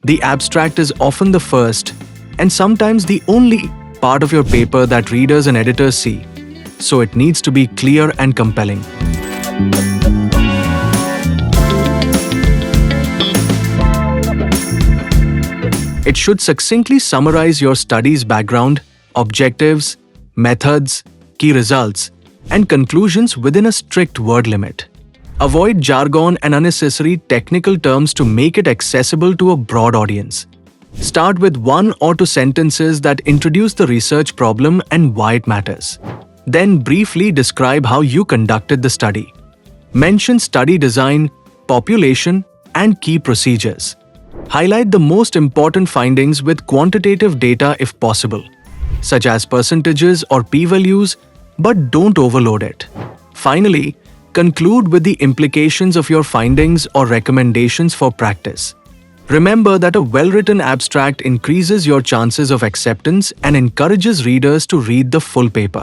The abstract is often the first, and sometimes the only, part of your paper that readers and editors see, so it needs to be clear and compelling. It should succinctly summarize your study's background, objectives, methods, key results, and conclusions within a strict word limit. Avoid jargon and unnecessary technical terms to make it accessible to a broad audience. Start with 1 or 2 sentences that introduce the research problem and why it matters. Then briefly describe how you conducted the study. Mention study design, population, and key procedures. Highlight the most important findings with quantitative data if possible, such as percentages or p-values, but don't overload it. Finally, conclude with the implications of your findings or recommendations for practice. Remember that a well-written abstract increases your chances of acceptance and encourages readers to read the full paper.